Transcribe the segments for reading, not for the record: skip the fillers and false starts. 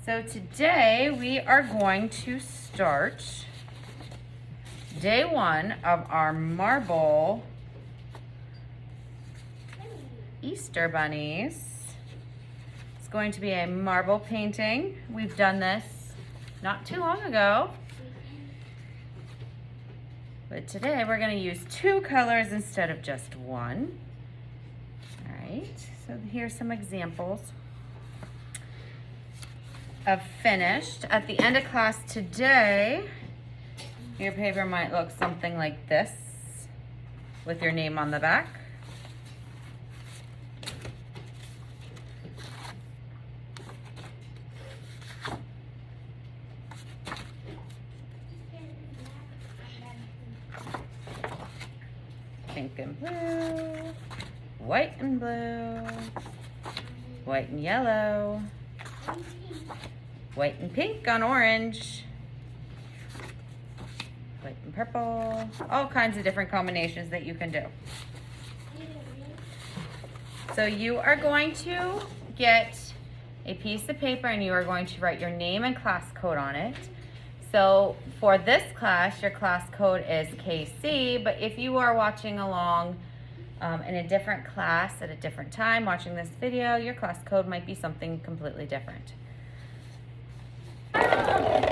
So today we are going to start day one of our marble Easter bunnies. It's going to be a marble painting. We've done this not too long ago, but today we're going to use two colors instead of just one. All right, so here's some examples of finished. At the end of class today, your paper might look something like this with your name on the back. Pink and blue, white and blue, white and yellow, white and pink on orange, white and purple, all kinds of different combinations that you can do. So you are going to get a piece of paper and you are going to write your name and class code on it. So for this class, your class code is KC, but if you are watching along in a different class at a different time watching this video, your class code might be something completely different.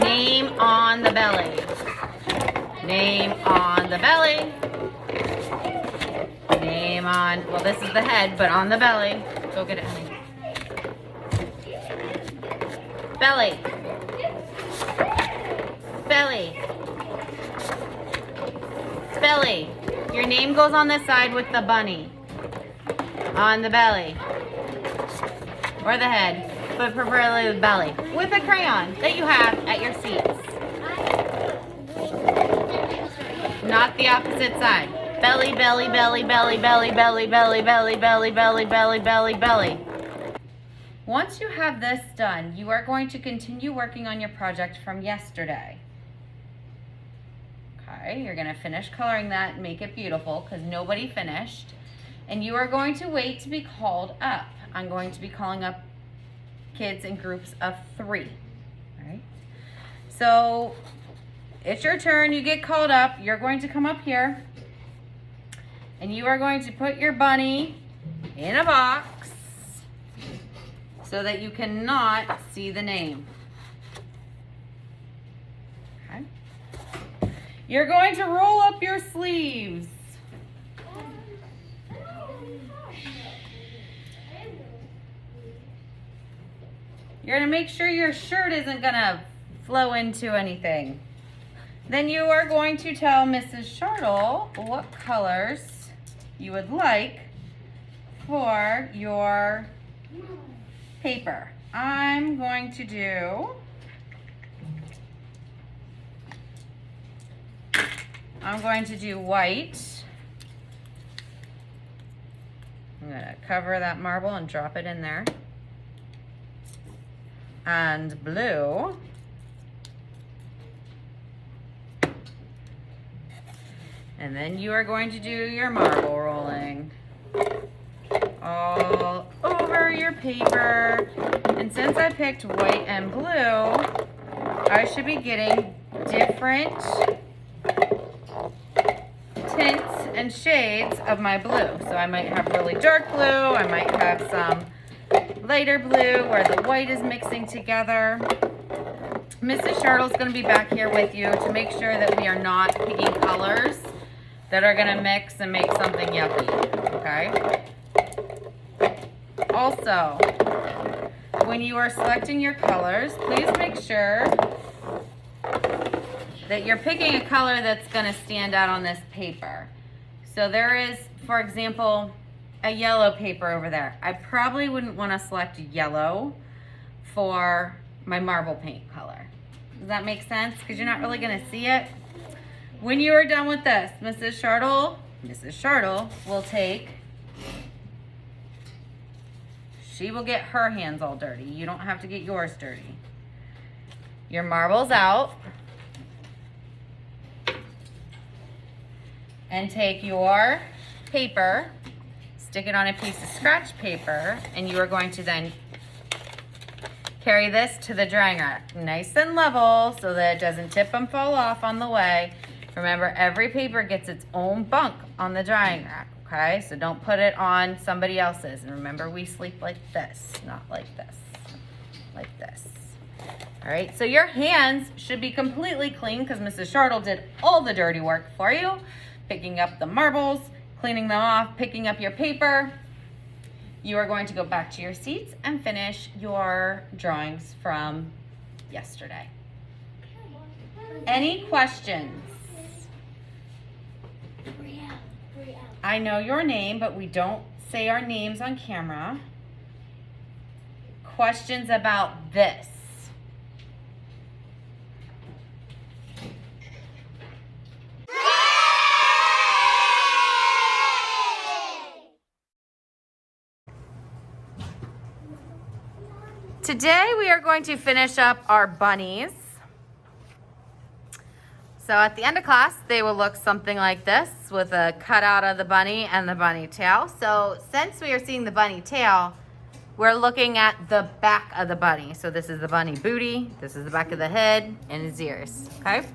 Name on the belly. Name on the belly. Name on, well, this is the head, but on the belly. Go get it, honey. Belly. Belly. Belly. Your name goes on the side with the bunny. On the belly. Or the head, but preferably the belly. With a crayon that you have at your seats. Not the opposite side. Belly, belly, belly, belly, belly, belly, belly, belly, belly, belly, belly, belly, belly. Once you have this done, you are going to continue working on your project from yesterday. Okay, you're going to finish coloring that and make it beautiful because nobody finished. And you are going to wait to be called up. I'm going to be calling up kids in groups of 3. All right. So it's your turn. You get called up. You're going to come up here. And you are going to put your bunny in a box so that you cannot see the name. Okay. You're going to roll up your sleeves. You're going to make sure your shirt isn't going to flow into anything. Then you are going to tell Mrs. Shartle what colors you would like for your paper. I'm going to do, white. I'm going to cover that marble and drop it in there. And blue. And then you are going to do your marble rolling all over your paper. And since I picked white and blue, I should be getting different tints and shades of my blue. So I might have really dark blue, I might have some lighter blue where the white is mixing together. Mrs. Shartle's going to be back here with you to make sure that we are not picking colors that are going to mix and make something yucky, okay? Also, when you are selecting your colors, please make sure that you're picking a color that's going to stand out on this paper. So there is, for example, a yellow paper over there. I probably wouldn't want to select yellow for my marble paint color. Does that make sense? Because you're not really going to see it. When you are done with this, Mrs. Shartle will take, she will get her hands all dirty. You don't have to get yours dirty. Your marble's out. And take your paper, stick it on a piece of scratch paper, and you are going to then carry this to the drying rack. Nice and level so that it doesn't tip and fall off on the way. Remember, every paper gets its own bunk on the drying rack, okay? So don't put it on somebody else's. And remember, we sleep like this, not like this, like this. All right, so your hands should be completely clean because Mrs. Shardle did all the dirty work for you, picking up the marbles, cleaning them off, picking up your paper. You are going to go back to your seats and finish your drawings from yesterday. Any questions? I know your name, but we don't say our names on camera. Questions about this? Today we are going to finish up our bunnies. So at the end of class, they will look something like this with a cutout of the bunny and the bunny tail. So since we are seeing the bunny tail, we're looking at the back of the bunny. So this is the bunny booty, this is the back of the head and his ears, okay?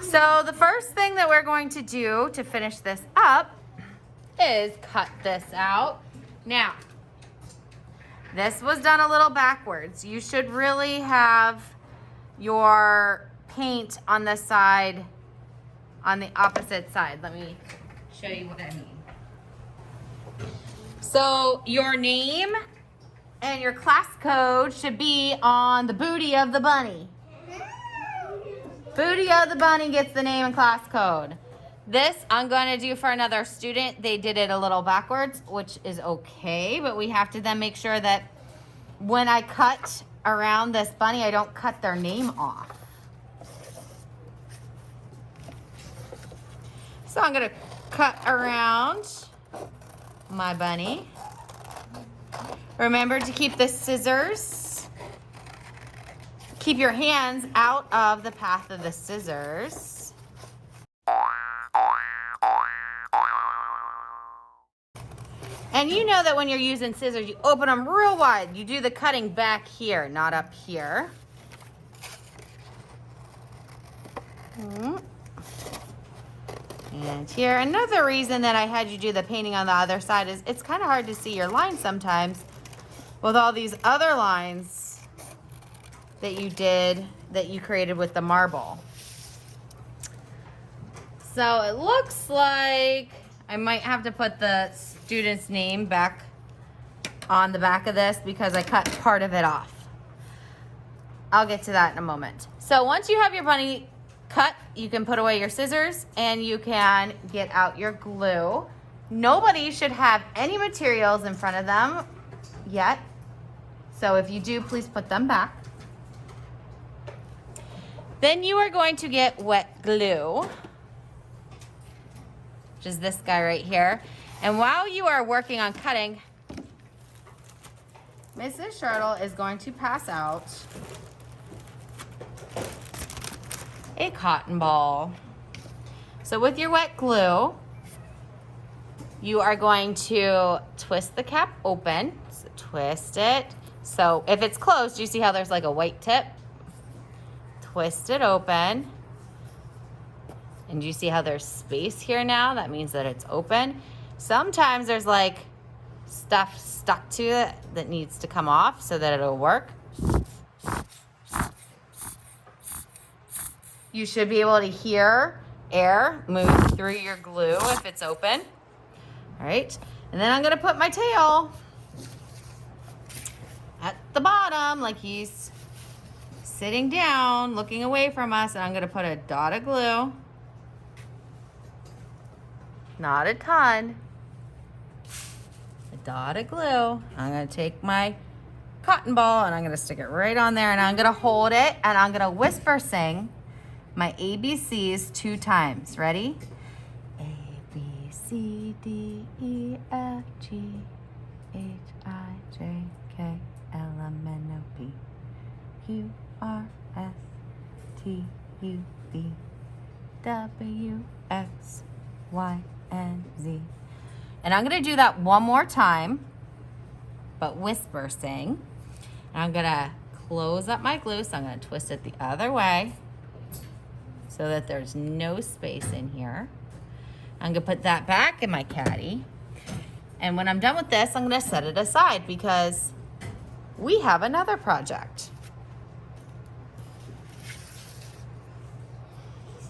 So the first thing that we're going to do to finish this up is cut this out. Now, this was done a little backwards. You should really have your paint on the side, on the opposite side. Let me show you what I mean. So your name and your class code should be on the booty of the bunny. Booty of the bunny gets the name and class code. This I'm going to do for another student. They did it a little backwards, which is okay, but we have to then make sure that when I cut around this bunny, I don't cut their name off. So I'm gonna cut around my bunny. Remember to keep the scissors. Keep your hands out of the path of the scissors. And you know that when you're using scissors, you open them real wide. You do the cutting back here, not up here. And here, another reason that I had you do the painting on the other side is it's kind of hard to see your lines sometimes with all these other lines that you did, that you created with the marble. So it looks like I might have to put the student's name back on the back of this because I cut part of it off. I'll get to that in a moment. So once you have your bunny cut, you can put away your scissors and you can get out your glue. Nobody should have any materials in front of them yet. So if you do, please put them back. Then you are going to get wet glue, which is this guy right here. And while you are working on cutting, Mrs. Shardle is going to pass out a cotton ball. So with your wet glue, you are going to twist the cap open. So twist it. So if it's closed, you see how there's like a white tip? Twist it open. And you see how there's space here now? That means that it's open. Sometimes there's like stuff stuck to it that needs to come off so that it'll work. You should be able to hear air move through your glue if it's open. All right, and then I'm gonna put my tail at the bottom like he's sitting down, looking away from us, and I'm gonna put a dot of glue. Not a ton. A dot of glue. I'm gonna take my cotton ball and I'm gonna stick it right on there and I'm gonna hold it and I'm gonna whisper sing my ABCs 2 times. Ready? A, B, C, D, E, F, G, H, I, J, K, L, M, N, O, P, Q, R, S, T, U, V, W, X, Y, and Z. And I'm gonna do that one more time, but whisper sing. I'm gonna close up my glue, so I'm gonna twist it the other way so that there's no space in here. I'm gonna put that back in my caddy. And when I'm done with this, I'm gonna set it aside because we have another project.